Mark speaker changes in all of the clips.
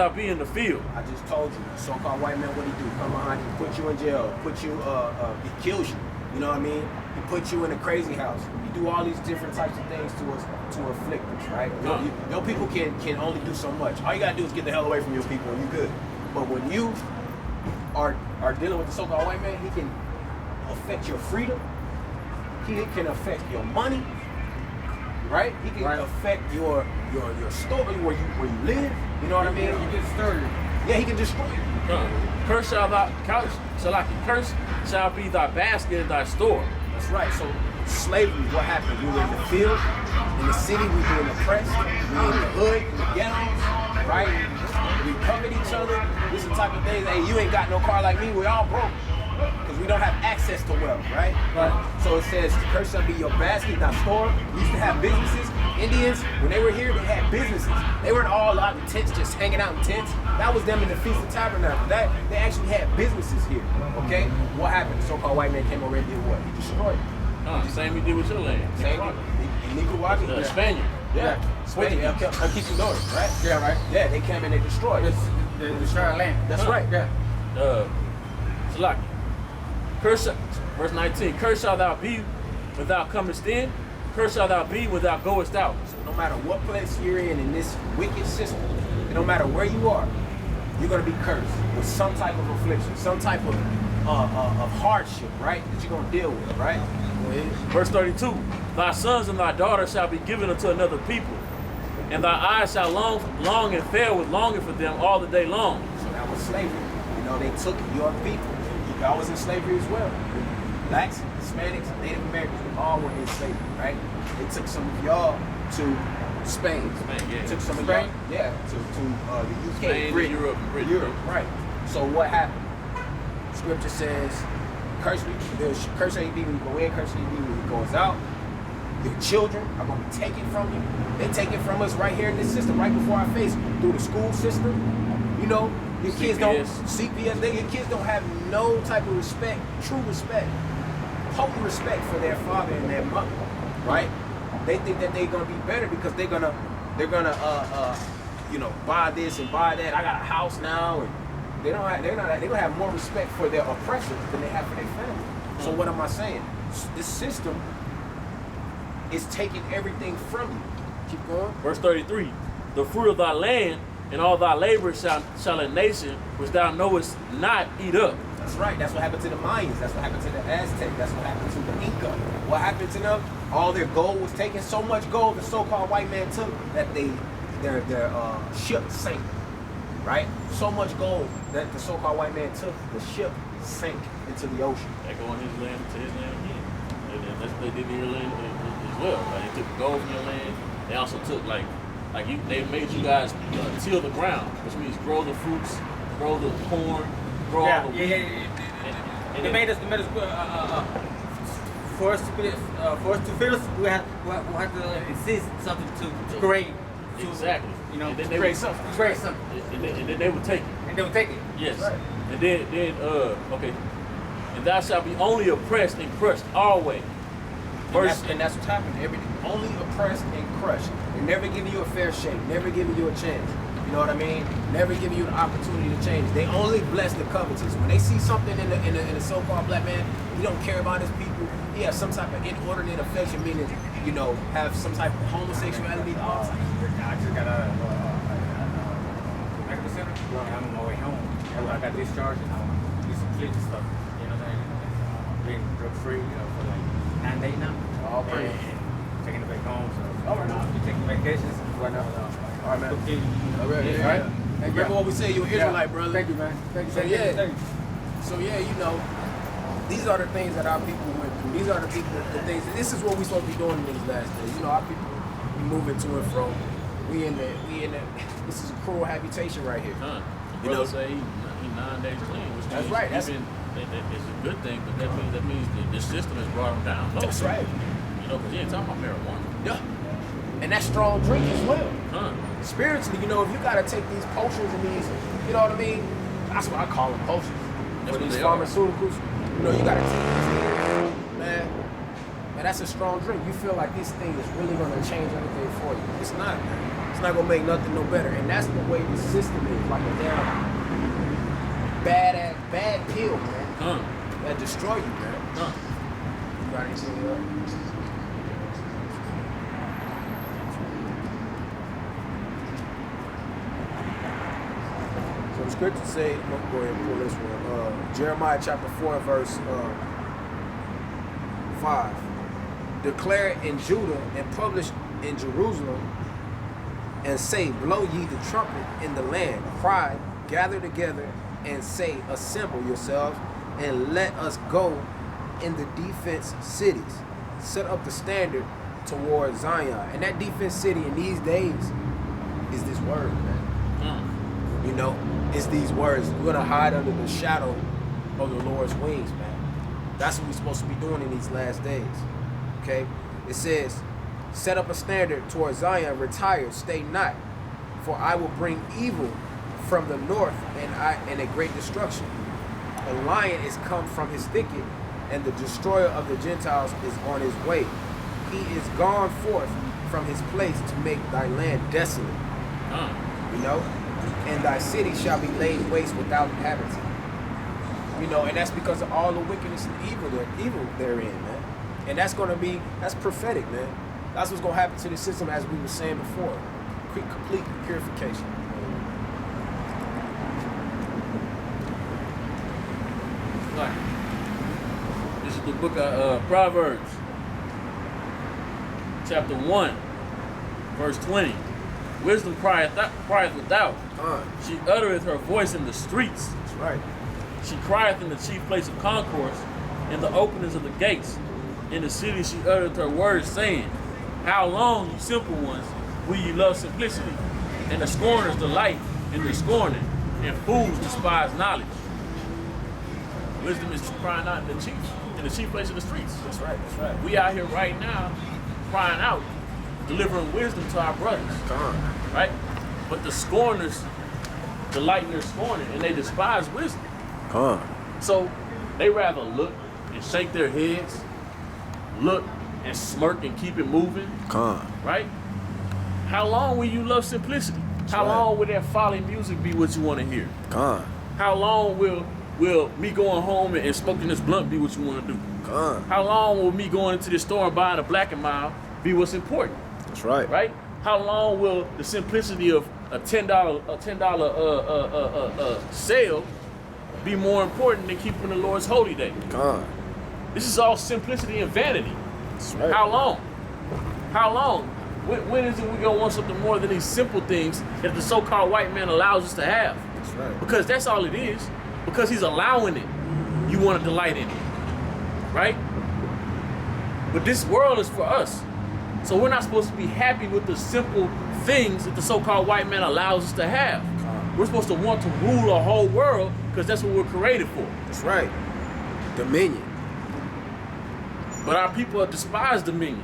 Speaker 1: I'll be in the field.
Speaker 2: I just told you, so-called white man, what he do? Come behind you, put you in jail, he kills you. You know what I mean? He puts you in a crazy house. He do all these different types of things to us, to afflict us, right? Your people can only do so much. All you gotta do is get the hell away from your people and you good. But when you are dealing with the so-called white man, he can affect your freedom. He can affect your money, right? He can affect your store, where you live. You know what I mean?
Speaker 3: You get stirred.
Speaker 2: Yeah, he can destroy you.
Speaker 1: Curse shall be thy basket and thy store.
Speaker 2: That's right. So slavery, what happened? We were in the field, in the city, we were oppressed, we were in the hood, in the ghettos, right? We covered each other. This is the type of things, hey, you ain't got no car like me, we all broke. Because we don't have access to wealth, right? So it says, curse shall be your basket, thy store. We used to have businesses. Indians, when they were here, they had businesses. They weren't all out in tents, just hanging out in tents. That was them in the Feast of Tabernacles. They actually had businesses here, okay? What happened? The so-called white man came over and did what? He destroyed it.
Speaker 1: Same he did with your land.
Speaker 2: Same in Nicaragua.
Speaker 1: The Spaniard.
Speaker 2: Yeah. Spaniard. El Conquistador, right?
Speaker 3: Yeah, right.
Speaker 2: Yeah, they came and they destroyed it.
Speaker 3: They destroyed land.
Speaker 2: That's right.
Speaker 3: Yeah.
Speaker 1: Salaki. Curse, verse 19. Curse shall thou be when thou comest in. Curse shall thou be when thou goest out.
Speaker 2: So no matter what place you're in this wicked system, and no matter where you are, you're going to be cursed with some type of affliction, some type of hardship, right? That you're going to deal with, right?
Speaker 1: Verse 32. Thy sons and thy daughters shall be given unto another people, and thy eyes shall long and fail with longing for them all the day long.
Speaker 2: So that was slavery. You know, they took your people. Y'all was in slavery as well. Blacks, Hispanics, Native Americans, we all were in slavery, right? They took some of y'all to Spain.
Speaker 1: Yeah.
Speaker 2: Took some of y'all, to the UK,
Speaker 1: Spain,
Speaker 2: Britain,
Speaker 1: Europe,
Speaker 2: right? So what happened? Scripture says, curse shall you be when you go in, curse shall you be when you goes out. Your children are going to be taken from you. They take it from us right here in this system, right before our face, through the school system. You know, your kids your kids don't have no type of respect, true respect, potent respect for their father and their mother, right? They think that they're gonna be better because they're gonna buy this and buy that. I got a house now, and they're gonna have more respect for their oppressors than they have for their family. So what am I saying? This system is taking everything from you. Keep going.
Speaker 1: Verse 33. The fruit of thy land and all thy labor shall a nation which thou knowest not eat up.
Speaker 2: That's right. That's what happened to the Mayans. That's what happened to the Aztecs. That's what happened to the Inca. What happened to them? All their gold was taken. So much gold the so-called white man took that their ship sank. Right? So much gold that the so-called white man took, the ship sank into the ocean.
Speaker 1: They go on his land to his land again. And that's what they did in your land as well. Like, they took gold from your land. They also took they made you guys till the ground, which means grow the fruits, grow the corn, grow all the wheat. And
Speaker 3: they made us for us to feed us, we have to insist something to create.
Speaker 1: Exactly.
Speaker 3: You know,
Speaker 1: and then
Speaker 3: to create something.
Speaker 1: And then they would take it.
Speaker 3: And they would take it.
Speaker 1: Yes.
Speaker 2: Right.
Speaker 1: And then okay. And thou shalt be only oppressed and crushed always.
Speaker 2: And that's what's happening. Only oppressed and crushed. They're never giving you a fair shake, never giving you a chance. You know what I mean? Never giving you the opportunity to change. They only bless the covetous. When they see something in the so-called black man, he don't care about his people. He has some type of inordinate affection, meaning, have some type of homosexuality.
Speaker 3: I just got a medical center. I'm on my way home. I got discharged and I do some kids and stuff. You know what I'm saying? Being drug free for like 9 days now.
Speaker 2: All praise.
Speaker 3: And taking it back home. So you're taking vacations. Right now.
Speaker 2: All right, man.
Speaker 3: All
Speaker 2: right. Hey, remember what we said, you're an Israelite, brother.
Speaker 3: Thank you, man. Thank you.
Speaker 2: So these are the things that our people went through. These are the things. This is what we're supposed to be doing in these last days. Our people, we moving to and from. We in the. This is a cruel habitation right here.
Speaker 1: Brother say he 9 days clean, which
Speaker 2: that's
Speaker 1: means
Speaker 2: right.
Speaker 1: It's a good thing, but that means the system has brought him down low.
Speaker 2: That's right.
Speaker 1: Because he ain't talking about marijuana.
Speaker 2: Yeah. And that's strong drink as well.
Speaker 1: Spiritually,
Speaker 2: if you gotta take these potions and these, you know what I mean? That's what I call them, potions.
Speaker 1: That's
Speaker 2: for these
Speaker 1: what
Speaker 2: pharmaceuticals. You gotta take these, man. Man, that's a strong drink. You feel like this thing is really gonna change everything for you. It's not, man. It's It's not gonna make nothing no better. And that's the way the system is, like a damn bad pill, man. That destroy you, man. You got anything else? So the scripture say, I'm gonna go ahead and pull this one. Jeremiah chapter 4, verse 5. Declare it in Judah and publish in Jerusalem, and say, blow ye the trumpet in the land. Cry, gather together, and say, assemble yourselves, and let us go in the defense cities. Set up the standard toward Zion. And that defense city in these days is this word, man. You know, it's these words. We're gonna hide under the shadow of the Lord's wings, man. That's what we're supposed to be doing in these last days. Okay? It says, set up a standard toward Zion, retire, stay not, for I will bring evil from the north and a great destruction. A lion is come from his thicket, and the destroyer of the Gentiles is on his way. He is gone forth from his place to make thy land desolate. You know? And thy city shall be laid waste without inhabitant. You know, and that's because of all the wickedness and evil therein, man. And that's prophetic, man. That's what's gonna happen to the system, as we were saying before. Complete purification.
Speaker 1: This is the book of Proverbs, chapter 1, verse 20. Wisdom crieth without. She uttereth her voice in the streets.
Speaker 2: That's right.
Speaker 1: She crieth in the chief place of concourse, in the openings of the gates. In the city she uttereth her words, saying, how long, you simple ones, will ye love simplicity? And the scorners delight in the scorning, and fools despise knowledge. Wisdom is crying out in the chief place of the streets.
Speaker 2: That's right, that's right.
Speaker 1: We out here right now crying out, delivering wisdom to our brothers. Right? But the scorners delight in their scorning, and they despise wisdom. So they rather look and shake their heads, look and smirk and keep it moving. Right? How long will you love simplicity? How long will that folly music be what you want to hear? How long will me going home and smoking this blunt be what you want to do? How long will me going into the store and buying a Black and Mild be what's important?
Speaker 2: That's right.
Speaker 1: Right? How long will the simplicity of a $10 sale be more important than keeping the Lord's holy day? This is all simplicity and vanity.
Speaker 2: That's right.
Speaker 1: How long? How long? When is it we gonna want something more than these simple things that the so-called white man allows us to have?
Speaker 2: That's right.
Speaker 1: Because that's all it is. Because he's allowing it. You want to delight in it. Right? But this world is for us. So we're not supposed to be happy with the simple things that the so-called white man allows us to have. We're supposed to want to rule the whole world because that's what we're created for.
Speaker 2: That's right. Dominion.
Speaker 1: But our people despise dominion.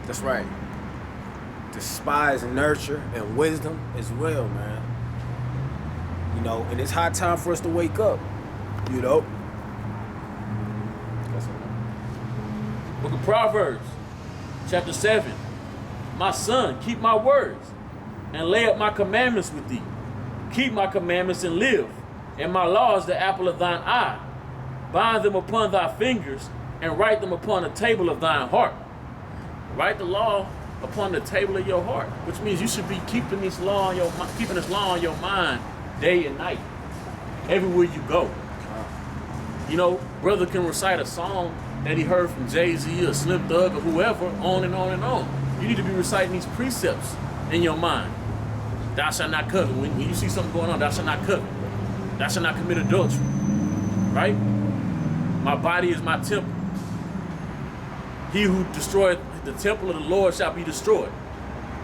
Speaker 2: That's right. Despise nurture and wisdom as well, man. You know, and it's high time for us to wake up. You know?
Speaker 1: Book of Proverbs, chapter 7. My son, keep my words, and lay up my commandments with thee. Keep my commandments and live, and my laws the apple of thine eye. Bind them upon thy fingers, and write them upon the table of thine heart. Write the law upon the table of your heart, which means you should be keeping this law on your mind day and night, everywhere you go. You know, brother can recite a song that he heard from Jay-Z or Slim Thug or whoever, on and on and on. You need to be reciting these precepts in your mind. Thou shalt not covet. When you see something going on, thou shalt not covet. Thou shalt not commit adultery. Right? My body is my temple. He who destroyeth the temple of the Lord shall be destroyed.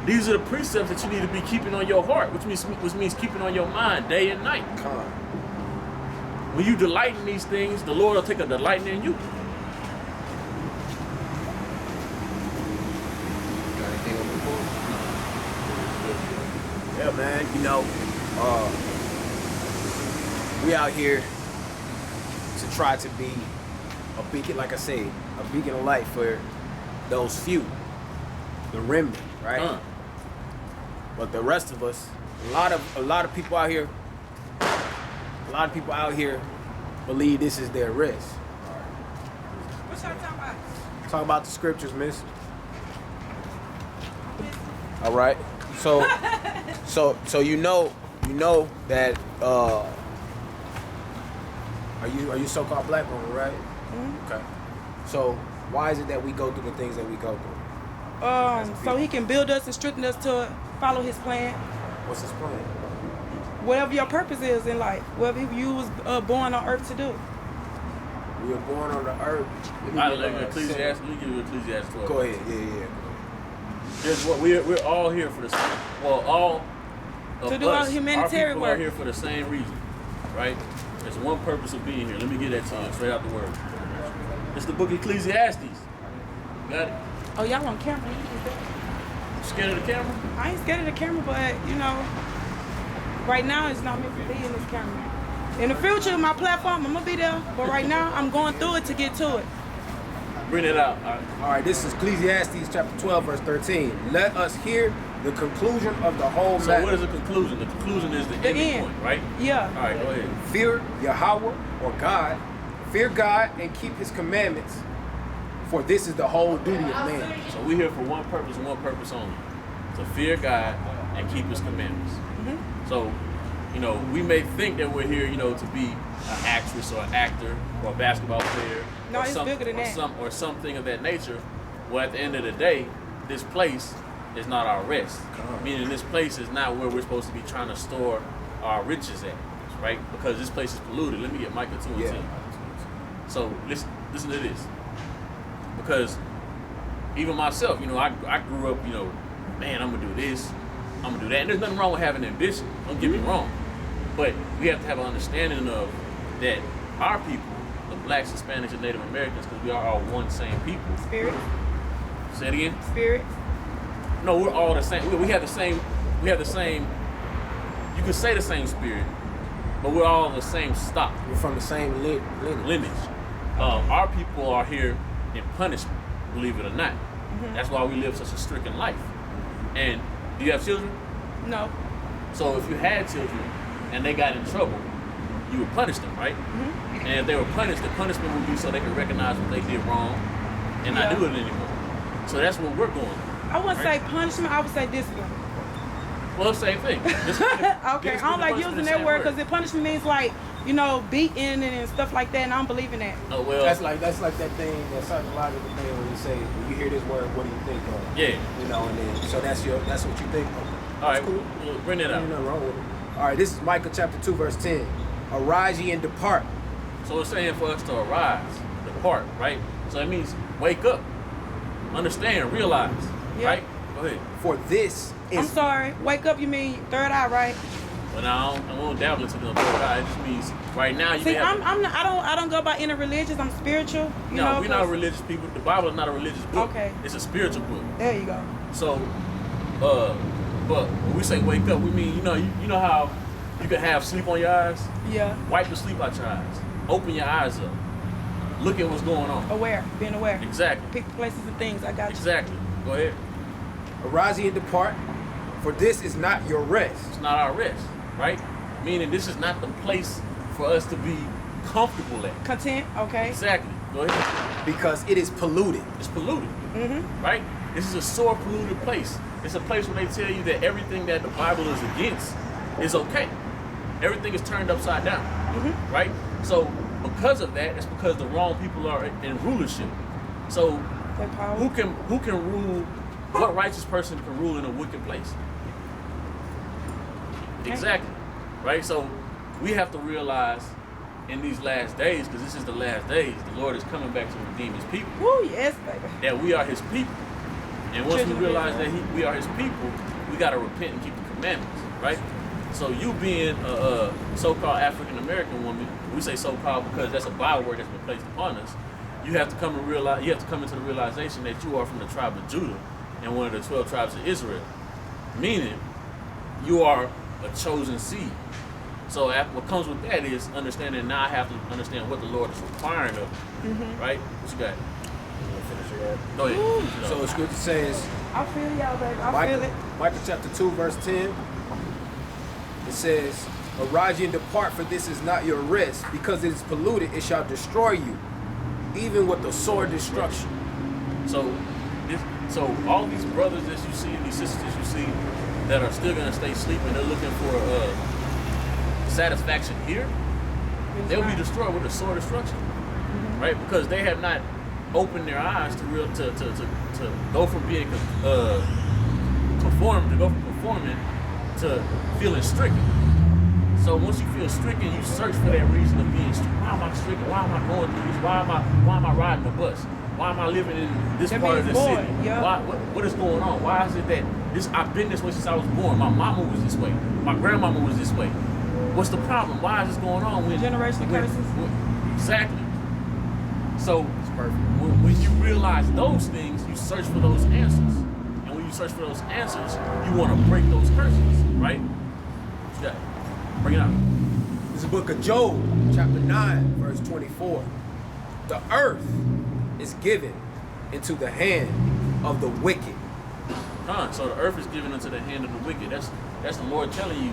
Speaker 1: These are the precepts that you need to be keeping on your heart, which means keeping on your mind day and night. When you delight in these things, the Lord will take a delight in you.
Speaker 2: Yeah, man, you know, we out here to try to be a beacon, like I say, a beacon of light for those few, the remnant, right? But the rest of us, a lot of people out here, believe this is their rest.
Speaker 4: What y'all talking about?
Speaker 2: Talk about the scriptures, miss. All right. So you know that are you so-called black woman, right?
Speaker 4: Mm-hmm.
Speaker 2: Okay. So why is it that we go through the things that we go through?
Speaker 4: So he can build us and strengthen us to follow his plan.
Speaker 2: What's his plan?
Speaker 4: Whatever your purpose is in life, whatever you was born on earth to do.
Speaker 2: We were born on the earth.
Speaker 1: Let me give you Ecclesiastes 12.
Speaker 2: Go ahead. Yeah.
Speaker 1: Here's what we're all here for the same. Well, all of
Speaker 4: To do
Speaker 1: us,
Speaker 4: our humanitarian
Speaker 1: our people
Speaker 4: work.
Speaker 1: are here for the same reason, right? There's one purpose of being here. Let me get that to you straight out the word. It's the book of Ecclesiastes. You got it?
Speaker 4: Oh, y'all on camera?
Speaker 1: Scared of the camera?
Speaker 4: I ain't scared of the camera, but right now it's not meant to be in this camera. In the future, my platform, I'm gonna be there. But right now, I'm going through it to get to it.
Speaker 1: Bring it out.
Speaker 2: All right, this is Ecclesiastes chapter 12, verse 13. Let us hear the conclusion of the whole
Speaker 1: So
Speaker 2: matter.
Speaker 1: what is the conclusion? The conclusion is the ending
Speaker 4: end.
Speaker 1: point, right?
Speaker 4: Yeah.
Speaker 1: All right, go ahead.
Speaker 2: Fear Yahweh or God. Fear God and keep his commandments. For this is the whole duty of man.
Speaker 1: So we're here for one purpose and one purpose only. To fear God and keep his commandments.
Speaker 4: Mm-hmm.
Speaker 1: So, we may think that we're here, to be an actress or an actor or a basketball player.
Speaker 4: No,
Speaker 1: or
Speaker 4: it's bigger than that.
Speaker 1: Or something of that nature. Well, at the end of the day, this place is not our rest. Meaning this place is not where we're supposed to be trying to store our riches at, right? Because this place is polluted. Let me get Micah 2 and 10. So listen to this. Because even myself, I grew up, man, I'm gonna do this, I'm gonna do that. And there's nothing wrong with having ambition. Don't get me wrong. But we have to have an understanding of that our people, the blacks, Hispanics, and Native Americans, because we are all one same people.
Speaker 4: Spirit.
Speaker 1: Say it again.
Speaker 4: Spirit.
Speaker 1: No, we're all the same. We have the same. We have the same. You could say the same spirit, but we're all the same stock.
Speaker 2: We're from the same lineage.
Speaker 1: Our people are here in punishment, believe it or not.
Speaker 4: Mm-hmm.
Speaker 1: That's why we live such a stricken life. And do you have children?
Speaker 4: No.
Speaker 1: So if you had children and they got in trouble, you would punish them, right?
Speaker 4: Mm-hmm.
Speaker 1: And if they were punished, the punishment would be so they could recognize what they did wrong and not do it anymore. So that's what we're going.
Speaker 4: I wouldn't say punishment, I would say discipline.
Speaker 1: Well, same thing.
Speaker 4: Okay, I don't like using that word because punishment means like, beating and stuff like that, and I don't believe in that.
Speaker 1: Oh, well.
Speaker 2: That's like that thing, that psychological thing when you say, when you hear this word, what do you think of?
Speaker 1: Yeah.
Speaker 2: And then, so that's what you think of.
Speaker 1: All right,
Speaker 2: Cool.
Speaker 1: well, bring it out.
Speaker 2: Ain't nothing wrong with it. All right, this is Micah chapter 2, verse 10. Arise ye and depart.
Speaker 1: So it's saying for us to arise, depart, right? So that means wake up, understand, realize, right? Go ahead.
Speaker 2: For this is...
Speaker 4: I'm sorry, wake up, you mean third eye, right?
Speaker 1: Well, now I won't dabble into the third eye. It just means right now you
Speaker 4: See,
Speaker 1: may have
Speaker 4: I don't go by inner religious. I'm spiritual.
Speaker 1: No, we're not religious people. The Bible is not a religious book.
Speaker 4: Okay.
Speaker 1: It's a spiritual book.
Speaker 4: There you go.
Speaker 1: So, but when we say wake up, we mean you know how you can have sleep on your eyes.
Speaker 4: Yeah.
Speaker 1: Wipe the sleep out your eyes. Open your eyes up. Look at what's going on.
Speaker 4: Being aware.
Speaker 1: Exactly.
Speaker 4: Pick places and things. I got you.
Speaker 1: Exactly. Go ahead.
Speaker 2: Arise ye and depart, for this is not your rest.
Speaker 1: It's not our rest, right? Meaning this is not the place for us to be comfortable at.
Speaker 4: Content. Okay.
Speaker 1: Exactly. Go ahead.
Speaker 2: Because it is polluted.
Speaker 1: It's polluted,
Speaker 4: Mm-hmm.
Speaker 1: right? This is a sore polluted place. It's a place where they tell you that everything that the Bible is against is okay. Everything is turned upside down, right? So because of that, it's because the wrong people are in rulership. So who can rule? What righteous person can rule in a wicked place? Exactly, right? So we have to realize in these last days, because this is the last days, the Lord is coming back to redeem his people.
Speaker 4: Woo, yes, baby.
Speaker 1: That we are his people. And once we realize that we are his people, we got to repent and keep the commandments, right? So you being a so-called African-American woman, we say so-called because that's a byword that's been placed upon us, you have to come into the realization that you are from the tribe of Judah and one of the 12 tribes of Israel. Meaning, you are a chosen seed. So what comes with that is understanding. Now I have to understand what the Lord is requiring of me, right? What you got? Go ahead.
Speaker 2: So the scripture says,
Speaker 4: I feel y'all, baby. I feel it.
Speaker 2: Micah chapter 2, verse 10. It says, arise ye and depart, for this is not your rest. Because it is polluted, it shall destroy you, even with the sword destruction.
Speaker 1: So all these brothers that you see and these sisters that you see that are still gonna stay sleeping, they're looking for satisfaction here. They'll be destroyed with the sword destruction, right? Because they have not opened their eyes to go from being performing to feeling stricken. So once you feel stricken, you search for that reason of being stricken. Why am I stricken? Why am I going through this? Why am I riding the bus? Why am I living in this part of the city?
Speaker 4: Yeah.
Speaker 1: What is going on? Why is it that I've been this way since I was born? My mama was this way. My grandmama was this way. What's the problem? Why is this going on?
Speaker 4: Generational curses.
Speaker 1: Exactly. So when you realize those things, you search for those answers. And when you search for those answers, you want to break those curses, right? What you got? Bring it out.
Speaker 2: This is the book of Job, chapter 9, verse 24. The earth is given into the hand of the wicked.
Speaker 1: So the earth is given into the hand of the wicked. That's the Lord telling you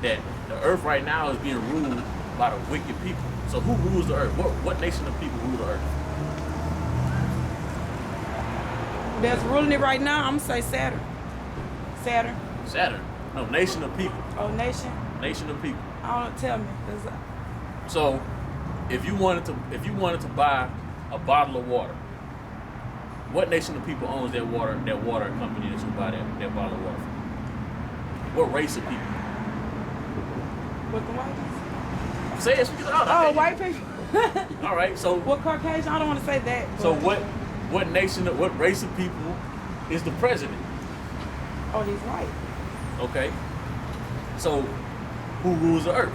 Speaker 1: that the earth right now is being ruled by the wicked people. So who rules the earth? What nation of people rule the earth?
Speaker 4: That's ruling it right now. I'm gonna say Saturn.
Speaker 1: Saturn. No, nation of people.
Speaker 4: Oh, nation.
Speaker 1: Nation of people.
Speaker 4: I don't tell me.
Speaker 1: So if you wanted to buy a bottle of water, what nation of people owns that water company that you buy that bottle of water from? What race of people?
Speaker 4: What the white?
Speaker 1: Say it. Speak it out.
Speaker 4: Oh, white people.
Speaker 1: All right. So
Speaker 4: what Caucasian? I don't want to say that.
Speaker 1: So what nation? What race of people is the president?
Speaker 4: Oh, he's white.
Speaker 1: Okay. So who rules the earth?